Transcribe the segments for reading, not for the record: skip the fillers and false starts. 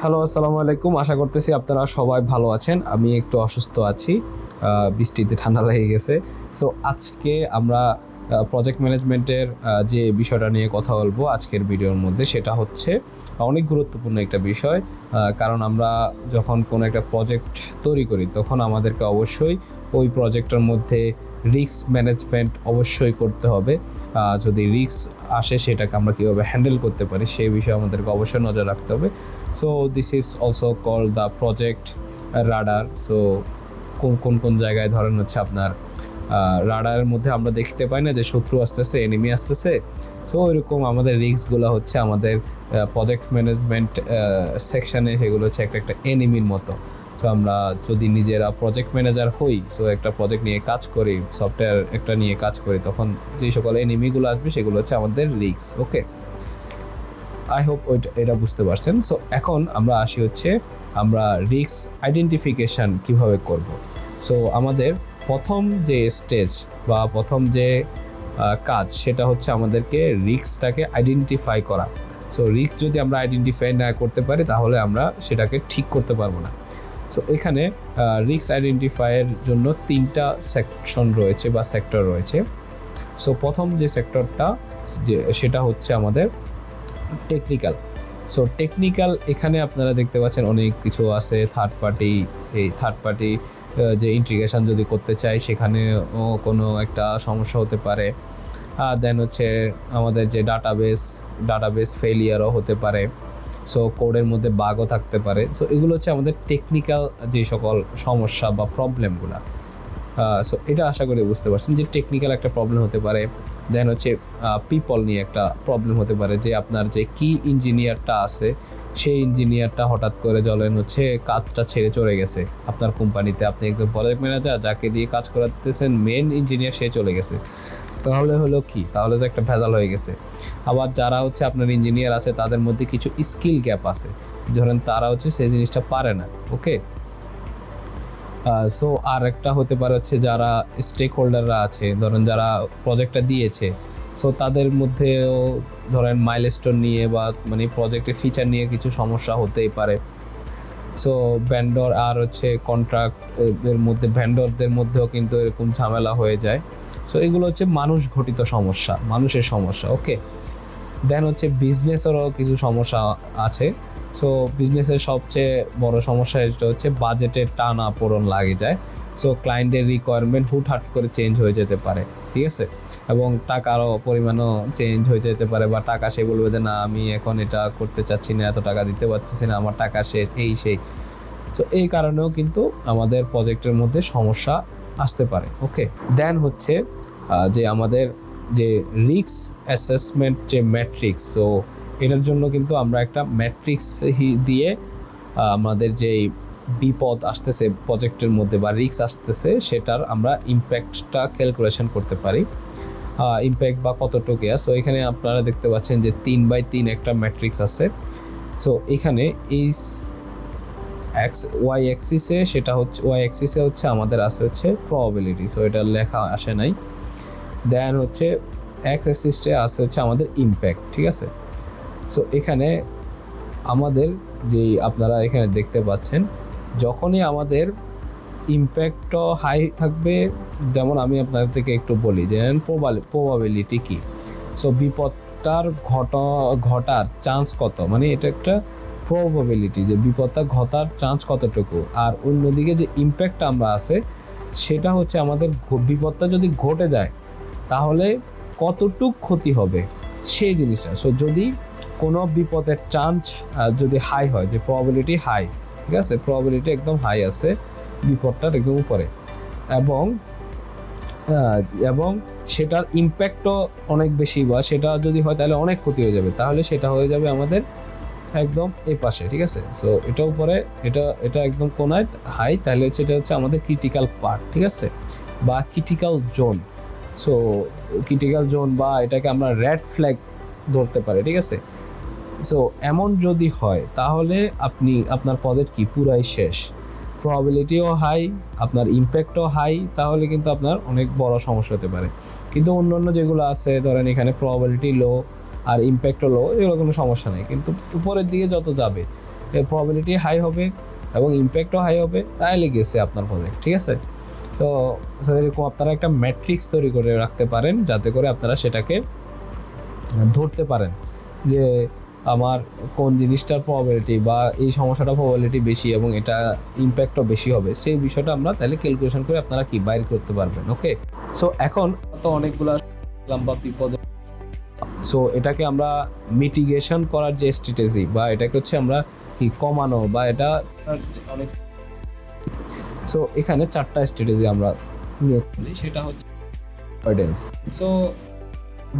Hello, আসসালামু আলাইকুম। আশা করতেছি আপনারা সবাই ভালো আছেন। আমি একটু অসুস্থ আছি। বৃষ্টিতে ঠান্ডা লেগে গেছে। সো আজকে আমরা প্রজেক্ট ম্যানেজমেন্টের যে বিষয়টা নিয়ে কথা বলবো আজকের ভিডিওর মধ্যে, সেটা হচ্ছে অনেক গুরুত্বপূর্ণ একটা বিষয়। কারণ আমরা যখন কোনো একটা প্রজেক্ট তৈরি করি তখন আমাদেরকে অবশ্যই ওই প্রজেক্টের মধ্যে রিস্ক ম্যানেজমেন্ট অবশ্যই করতে হবে। যদি রিস্ক আসে সেটাকে আমরা কীভাবে হ্যান্ডেল করতে পারি সেই বিষয়ে আমাদেরকে অবশ্যই নজর রাখতে হবে। So this is also called the project radar. So কোন জায়গায় ধরেন হচ্ছে আপনার রাডারের মধ্যে আমরা দেখতে পাই না যে শত্রু আসতেছে, এনিমি আসতেছে। সো ওইরকম আমাদের রিস্কগুলো হচ্ছে আমাদের প্রজেক্ট ম্যানেজমেন্ট সেকশানে সেগুলো হচ্ছে একটা এনিমির মতো। তো আমরা যদি নিজেরা প্রজেক্ট ম্যানেজার হই, সো একটা প্রজেক্ট নিয়ে কাজ করি, সফটওয়্যার একটা নিয়ে কাজ করি, তখন যে সকল এনিমিগুলো আসবে সেগুলো হচ্ছে আমাদের রিস্ক। ওকে, আই হোপ এটা বুঝতে পারছেন। সো এখন আমরা আসি হচ্ছে আমরা রিস্ক আইডেন্টিফিকেশান কীভাবে করব। সো আমাদের প্রথম যে স্টেজ বা প্রথম যে কাজ সেটা হচ্ছে আমাদেরকে রিস্কটাকে আইডেন্টিফাই করা। সো রিস্ক যদি আমরা আইডেন্টিফাই না করতে পারি তাহলে আমরা সেটাকে ঠিক করতে পারবো না। সো এখানে রিস্ক আইডেন্টিফাইয়ের জন্য 3টা সেকশন রয়েছে বা সেক্টর রয়েছে। সো প্রথম যে সেক্টরটা সেটা হচ্ছে আমাদের টেকনিক্যাল। সো টেকনিক্যাল, এখানে আপনারা দেখতে পাচ্ছেন অনেক কিছু আছে। থার্ড পার্টি যে ইন্টিগ্রেশন যদি করতে চাই সেখানেও কোনো একটা সমস্যা হতে পারে। দেন হচ্ছে আমাদের যে ডাটাবেস ফেলিয়ারও হতে পারে। সো কোডের মধ্যে বাগও থাকতে পারে। সো এগুলো হচ্ছে আমাদের টেকনিক্যাল যে সকল সমস্যা বা প্রবলেমগুলো। সো এটা আশা করি বুঝতে পারছেন যে টেকনিক্যাল একটা প্রবলেম হতে পারে। দেন হচ্ছে পিপল নিয়ে একটা প্রবলেম হতে পারে, যে আপনার যে কি ইঞ্জিনিয়ারটা আছে সেই ইঞ্জিনিয়ারটা হঠাৎ করে হচ্ছে কাজটা ছেড়ে চলে গেছে আপনার কোম্পানিতে। আপনি একজন প্রজেক্ট ম্যানেজার, যাকে দিয়ে কাজ করাতেছেন মেন ইঞ্জিনিয়ার সে চলে গেছে, তাহলে হলো কি? তাহলে তো একটা ভেজাল হয়ে গেছে। আবার যারা হচ্ছে আপনার ইঞ্জিনিয়ার আছে তাদের মধ্যে কিছু স্কিল গ্যাপ আছে, ধরেন তারা হচ্ছে সেই জিনিসটা পারে না। ওকে, সো আর একটা হতে পারে হচ্ছে যারা স্টেক হোল্ডাররা আছে, ধরেন যারা প্রজেক্টটা দিয়েছে, সো তাদের মধ্যেও ধরেন মাইলস্টোন নিয়ে বা মানে প্রজেক্টের ফিচার নিয়ে কিছু সমস্যা হতেই পারে। সো ভেন্ডর আর হচ্ছে কন্ট্রাক্ট এর মধ্যে ভেন্ডরদের মধ্যেও কিন্তু এরকম ঝামেলা হয়ে যায়। সো এগুলো হচ্ছে মানুষ ঘটিত সমস্যা, মানুষের সমস্যা। ওকে, দেন হচ্ছে বিজনেসেরও কিছু সমস্যা আছে। সো বিজনেসের সবচেয়ে বড় সমস্যা এটা হচ্ছে বাজেটের টানা পোড়ন লাগে যায়। সো ক্লায়েন্টের রিকোয়ারমেন্ট হুটহাট করে চেঞ্জ হয়ে যেতে পারে, ঠিক আছে, এবং টাকারও পরিমাণও চেঞ্জ হয়ে যেতে পারে, বা টাকা সে বলবে যে না আমি এখন এটা করতে চাচ্ছি না, এত টাকা দিতে পারতেছি না, আমার টাকা শেষ, এই সেই। তো এই কারণেও কিন্তু আমাদের প্রজেক্টের মধ্যে সমস্যা আসতে পারে। ওকে, দেন হচ্ছে যে আমাদের যে রিস্ক অ্যাসেসমেন্ট যে ম্যাট্রিক্স, সো এটার জন্য কিন্তু আমরা একটা ম্যাট্রিক্স দিয়ে আমাদের যেই বিপদ আসতেছে প্রজেক্টের মধ্যে বা রিস্ক আসতেছে সেটার আমরা ইম্প্যাক্টটা ক্যালকুলেশন করতে পারি। ইম্প্যাক্ট বা কতটুকু। সো এখানে আপনারা দেখতে পাচ্ছেন যে 3x3 একটা ম্যাট্রিক্স আছে। সো এখানে এই ওয়াই অ্যাক্সিসে হচ্ছে আমাদের আছে হচ্ছে প্রবাবিলিটি, সো এটা লেখা আসে নাই। দেন হচ্ছে এক্স অ্যাক্সিসে আছে হচ্ছে আমাদের ইম্প্যাক্ট, ঠিক আছে। সো এখানে আমাদের যেই আপনারা এখানে দেখতে পাচ্ছেন, যখনই আমাদের ইম্প্যাক্টও হাই থাকবে, যেমন আমি আপনাদের থেকে একটু বলি যে প্রবাবিলিটি কি। সো বিপদটার ঘটার চান্স কত, মানে এটা একটা প্রবাবিলিটি যে বিপদটা ঘটার চান্স কতটুকু। আর অন্যদিকে যে ইম্প্যাক্টটা আমরা আছে সেটা হচ্ছে আমাদের বিপদটা যদি ঘটে যায় তাহলে কতটুক ক্ষতি হবে সেই জিনিসটা। সো যদি কোনো বিপদের চান্স যদি হাই হয়, যে প্রবাবিলিটি হাই, ঠিক আছে, প্রবাবিলিটি একদম হাই আছে, বিপদটার একদম উপরে, এবং সেটার ইম্প্যাক্টও অনেক বেশি, বা সেটা যদি হয় তাহলে অনেক ক্ষতি হয়ে যাবে, তাহলে সেটা হয়ে যাবে আমাদের একদম এই পাশে, ঠিক আছে। সো এটা উপরে, এটা একদম কোনায় হাই, তাহলে হচ্ছে এটা হচ্ছে আমাদের ক্রিটিক্যাল পার্ট, ঠিক আছে, বা critical zone. So critical zone বা এটাকে আমরা রেড ফ্ল্যাগ ধরতে পারি, ঠিক আছে। সো এমন যদি হয় তাহলে আপনার প্রজেক্ট কি পুরাই শেষ, প্রবাবিলিটিও হাই, আপনার ইম্প্যাক্টও হাই, তাহলে কিন্তু আপনার অনেক বড় সমস্যা হতে পারে। কিন্তু অন্যান্য যেগুলো আছে, ধরেন এখানে প্রবাবিলিটি লো আর ইম্প্যাক্টও লো, এগুলো কোনো সমস্যা নেই, কিন্তু উপরের দিকে যত যাবে এর প্রবাবিলিটি হাই হবে এবং ইম্প্যাক্টও হাই হবে, তাহলে গেছে আপনার প্রজেক্ট। ঠিক আছে, তো এরকম আপনারা একটা ম্যাট্রিক্স তৈরি করে রাখতে পারেন যাতে করে আপনারা সেটাকে ধরতে পারেন যে আমার কোন জিনিসটার প্রবাবিলিটি বা এই সমস্যাটার প্রবাবিলিটি বেশি এবং এটা ইম্প্যাক্টও বেশি হবে, সেই বিষয়টা আমরা তাহলে ক্যালকুলেশন করে আপনারা কি বাইর করতে পারবেন। ওকে, সো এখন তো অনেকগুলো লম্বা বিপদ, সো এটাকে আমরা মিটিগেশন করার যে স্ট্র্যাটেজি বা এটাকে হচ্ছে আমরা কি কমানো বা এটা অনেক, সো এখানে 4টা স্ট্র্যাটেজি আমরা নিয়ে চলি। সেটা হচ্ছে অ্যাভয়েডেন্স, সো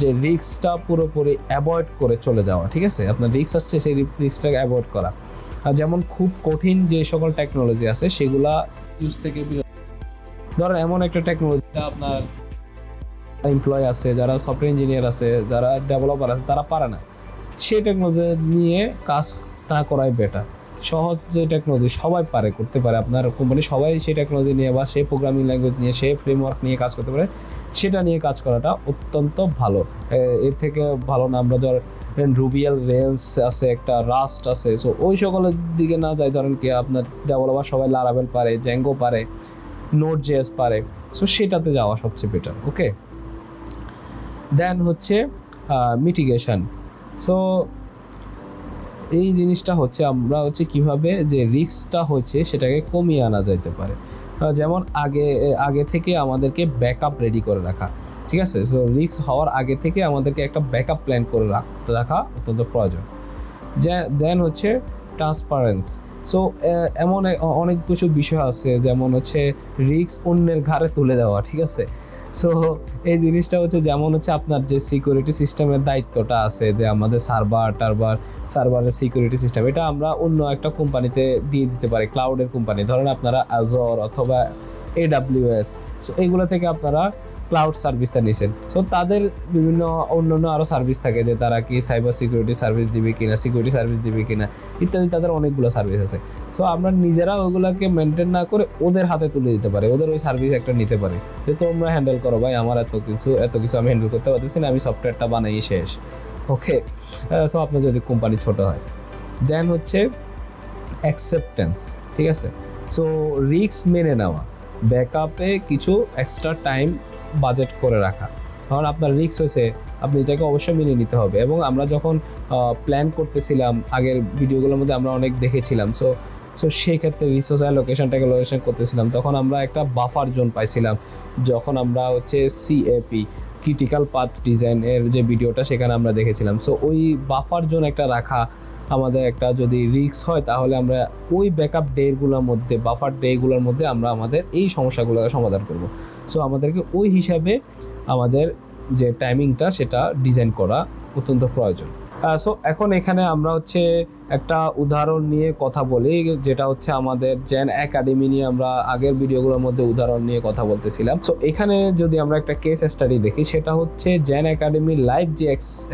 যে রিস্কটা পুরোপুরি অ্যাভয়েড করে চলে যাওয়া। ঠিক আছে, আপনার রিস্ক আসছে সেই রিস্কটাকে অ্যাভয়েড করা। আর যেমন খুব কঠিন যে সকল টেকনোলজি আছে সেগুলা ইউজ থেকে ধরেন এমন একটা টেকনোলজিটা আপনার এমপ্লয় আছে, যারা সফটওয়্যার ইঞ্জিনিয়ার আছে, যারা ডেভেলপার আছে, তারা পারে না, সেই টেকনোলজি নিয়ে কাজ না করাই বেটার। সহজ যে টেকনোলজি সবাই পারে, করতে পারে, আপনার কোম্পানি সবাই সেই টেকনোলজি নিয়ে বা সেই প্রোগ্রামিং ল্যাঙ্গুয়েজ নিয়ে সেই ফ্রেমওয়ার্ক নিয়ে কাজ করতে পারে, সেটা নিয়ে কাজ করাটা অত্যন্ত ভালো। এর থেকে ভালো না আমরা ধরেন রুবিয়াল রেলস আছে, একটা রাস্ট আছে, সো ওই সকলের দিকে না যায়। ধরেন কি আপনার ডেভেলপার সবাই লারাভেল পারে, জ্যাঙ্গো পারে, নোট জেএস পারে, সো সেটাতে যাওয়া সবচেয়ে বেটার। ওকে, দেন হচ্ছে মিটিগেশন। সো এই জিনিসটা হচ্ছে আমরা হচ্ছে কিভাবে যে রিস্কটা হচ্ছে সেটাকে কমিয়ে আনা যাইতে পারে। যেমন আগে থেকে আমাদেরকে ব্যাকআপ রেডি করে রাখা। ঠিক আছে, সো রিস্ক হওয়ার আগে থেকে আমাদেরকে একটা ব্যাকআপ প্ল্যান করে রাখা অত্যন্ত প্রয়োজন। দেন হচ্ছে ট্রান্সপারেন্স। সো এমন অনেক কিছু বিষয় আছে, যেমন হচ্ছে রিস্ক অন্যের ঘাড়ে তুলে দেওয়া। ঠিক আছে, সো এই জিনিসটা হচ্ছে যেমন হচ্ছে আপনার যে সিকিউরিটি সিস্টেমের দায়িত্বটা আছে, যে আমাদের সার্ভারের সিকিউরিটি সিস্টেম, এটা আমরা অন্য একটা কোম্পানিতে দিয়ে দিতে পারি, ক্লাউডের কোম্পানি, ধরেন আপনারা আজর অথবা AWS, সো এইগুলো থেকে আপনারা ক্লাউড সার্ভিসটা নিছেন। সো তাদের বিভিন্ন অন্যান্য আরও সার্ভিস থাকে, যে তারা কি সাইবার সিকিউরিটি সার্ভিস দিবে কিনা, সিকিউরিটি সার্ভিস দিবে কিনা ইত্যাদি, তাদের অনেকগুলো সার্ভিস আছে। সো আমরা নিজেরা ওগুলোকে মেনটেন না করে ওদের হাতে তুলে দিতে পারি, ওদের ওই সার্ভিস একটা নিতে পারি, যে তোমরা হ্যান্ডেল করো ভাই, আমার এত কিছু আমি হ্যান্ডেল করতে পারতেছি না, আমি সফটওয়্যারটা বানাই শেষ। ওকে, সো আপনার যদি কোম্পানি ছোট হয়। দেন হচ্ছে অ্যাকসেপ্টেন্স। ঠিক আছে, সো রিস্ক মেনে নেওয়া, ব্যাকআপে কিছু এক্সট্রা টাইম বাজেট করে রাখা। কারণ আপনার রিস্ক হয়েছে, আপনি এটাকে অবশ্যই মেনে নিতে হবে। এবং আমরা যখন প্ল্যান করতেছিলাম আগের ভিডিওগুলোর মধ্যে আমরা অনেক দেখেছিলাম, সো সেই ক্ষেত্রে রিসোর্স অ্যালোকেশনটাকে লোকেশন করতেছিলাম, তখন আমরা একটা বাফার জোন পাইছিলাম। যখন আমরা হচ্ছে CAP ক্রিটিক্যাল পাথ ডিজাইনের যে ভিডিওটা সেখানে আমরা দেখেছিলাম, সো ওই বাফার জোন একটা রাখা আমাদের একটা, যদি রিস্ক হয় তাহলে আমরা ওই ব্যাকআপ ডেগুলোর মধ্যে, বাফার ডেগুলোর মধ্যে আমরা আমাদের এই সমস্যাগুলোকে সমাধান করব। সো আমাদেরকে ওই হিসাবে আমাদের যে টাইমিংটা সেটা ডিজাইন করা অত্যন্ত প্রয়োজন। সো এখন এখানে আমরা হচ্ছে একটা উদাহরণ নিয়ে কথা বলি, যেটা হচ্ছে আমাদের জেন একাডেমি নিয়ে আমরা আগের ভিডিওগুলোর মধ্যে উদাহরণ নিয়ে কথা বলতেছিলাম। সো এখানে যদি আমরা একটা কেস স্টাডি দেখি, সেটা হচ্ছে জেন একাডেমি লাইভ যে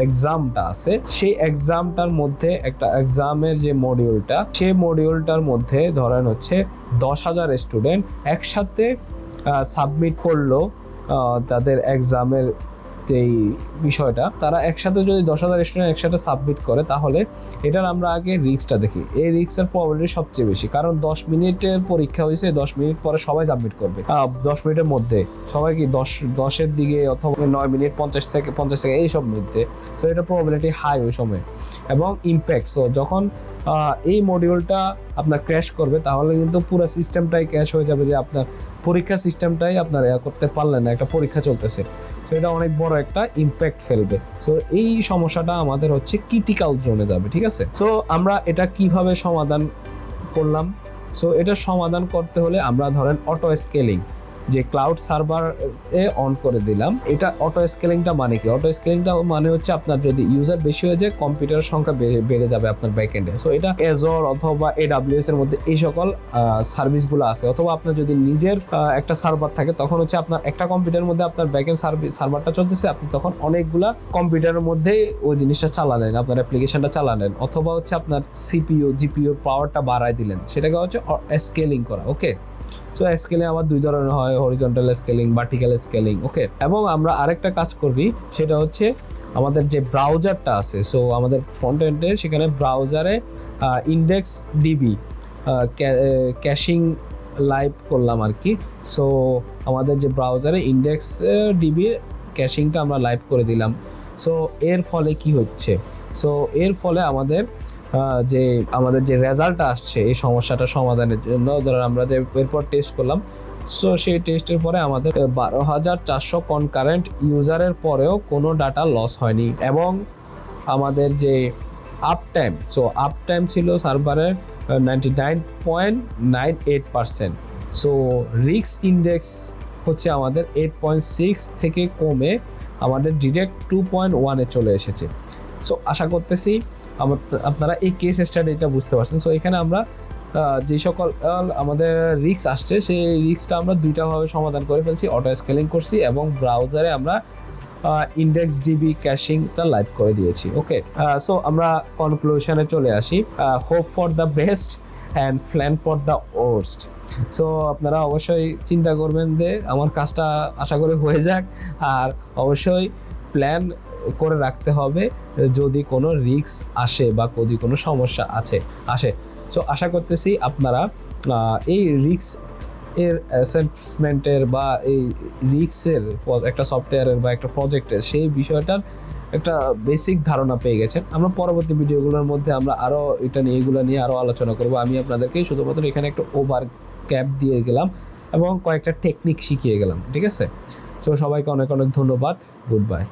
এক্সামটা আছে, সেই এক্সামটার মধ্যে একটা এক্সামের যে মডিউলটা, সেই মডিউলটার মধ্যে ধরেন হচ্ছে 10,000 স্টুডেন্ট একসাথে সাবমিট করলো তাদের এক্সামের যেই বিষয়টা, তারা একসাথে যদি 10,000 স্টুডেন্ট একসাথে সাবমিট করে, তাহলে এটার আমরা আগে রিস্কটা দেখি। এই রিস্কের প্রবাবিলিটি সবচেয়ে বেশি, কারণ 10 মিনিটের পরীক্ষা হয়েছে, 10 মিনিট পরে সবাই সাবমিট করবে, 10 মিনিটের মধ্যে সবাই কি 10-এর দিকে অথবা 9 মিনিট 50 সেকেন্ড এইসব মধ্যে। সো এটা প্রবাবিলিটি হাই ওই সময়। এবং ইম্প্যাক্ট, সো যখন এই মডিউলটা আপনার ক্র্যাশ করবে, তাহলে কিন্তু পুরো সিস্টেমটাই ক্র্যাশ হয়ে যাবে, যে আপনার পরীক্ষা সিস্টেমটাই আপনার করতে পারলেন না, একটা পরীক্ষা চলতেছে। সো এটা অনেক বড় একটা ইম্প্যাক্ট ফেলবে। সো এই সমস্যাটা আমাদের হচ্ছে ক্রিটিক্যাল জোনে যাবে। ঠিক আছে, সো আমরা এটা কিভাবে সমাধান করলাম? সো এটা সমাধান করতে হলে আমরা ধরেন অটো স্কেলিং, যে ক্লাউড সার্ভার অন করে দিলাম। এটা অটো স্কেলিংটা মানে কি? অটো স্কেলিংটা মানে হচ্ছে আপনার যদি ইউজার বেশি হয়ে যায়, কম্পিউটারের সংখ্যা বেড়ে যাবে আপনার ব্যাকএন্ডে। সো এটা এজর অথবা AWS এর মধ্যে এই সকল সার্ভিসগুলো আছে। অথবা আপনার যদি নিজের একটা সার্ভার থাকে, তখন হচ্ছে আপনার একটা কম্পিউটারের মধ্যে আপনার ব্যাকএন্ড সার্ভারটা চলতেছে, আপনি তখন অনেকগুলা কম্পিউটারের মধ্যে ওই জিনিসটা চালালেন, আপনার অ্যাপ্লিকেশনটা চালালেন। অথবা হচ্ছে আপনার GPU পাওয়ারটা বাড়ায় দিলেন, সেটাকে হচ্ছে স্কেলিং করা। ওকে, সো স্কেলিং আবার দুই ধরনের হয়, হরিজন্টাল স্কেলিং, ভার্টিক্যাল স্কেলিং। ওকে, এবং আমরা আরেকটা কাজ করবি, সেটা হচ্ছে আমাদের যে ব্রাউজারটা আছে, সো আমাদের ফ্রন্ট এন্ডে সেখানে ব্রাউজারে ইন্ডেক্স ডিবি ক্যাশিং লাইভ করলাম আর কি। সো আমাদের যে ব্রাউজারে ইন্ডেক্স ডিবি ক্যাশিংটা আমরা লাইভ করে দিলাম। সো এর ফলে কি হচ্ছে, সো এর ফলে আমাদের যে রেজাল্টটা আসছে এই সমস্যাটা সমাধানের জন্য, ধরো আমরা যে এরপর টেস্ট করলাম, সো সেই টেস্টের পরে আমাদের 12,400 কনকারেন্ট ইউজারের পরেও কোনো ডাটা লস হয়নি। এবং আমাদের যে up time, so up time ছিল সার্ভারের 99.98%। সো রিস্ক ইন্ডেক্স হচ্ছে আমাদের 8.6 থেকে কমে আমাদের ডিরেক্ট 2.1-এ চলে এসেছে। সো আশা করতেছি আপনারা এই কেস স্টাডিটা বুঝতে পারছেন। সো এখানে আমরা যে সকল আমাদের রিস্ক আসছে সেই রিস্কটা আমরা দুইটাভাবে সমাধান করে ফেলছি, অটো স্কেলিং করছি এবং ব্রাউজারে আমরা ইন্ডেক্স ডিবি ক্যাশিংটা লাইভ করে দিয়েছি। ওকে, সো আমরা কনক্লুশনে চলে আসি। Hope for the best and plan for the worst. So আপনারা অবশ্যই চিন্তা করবেন যে আমার কাজটা আশা করি হয়ে যাক, আর অবশ্যই প্ল্যান করে রাখতে হবে যদি কোনো রিস্ক আসে বা যদি কোনো সমস্যা আসে। সো আশা করতেছি আপনারা এই রিস্ক এর অ্যাসেসমেন্টের বা এই রিস্কের একটা সফটওয়্যারের বা একটা প্রজেক্টের সেই বিষয়টার একটা বেসিক ধারণা পেয়ে গেছেন। আমরা পরবর্তী ভিডিওগুলোর মধ্যে আমরা আরও এগুলো নিয়ে আরও আলোচনা করব। আমি আপনাদেরকে শুধুমাত্র এখানে একটা ওভার ক্যাপ দিয়ে গেলাম এবং কয়েকটা টেকনিক শিখিয়ে গেলাম, ঠিক আছে? তো সবাইকে অনেক অনেক ধন্যবাদ, গুড বাই।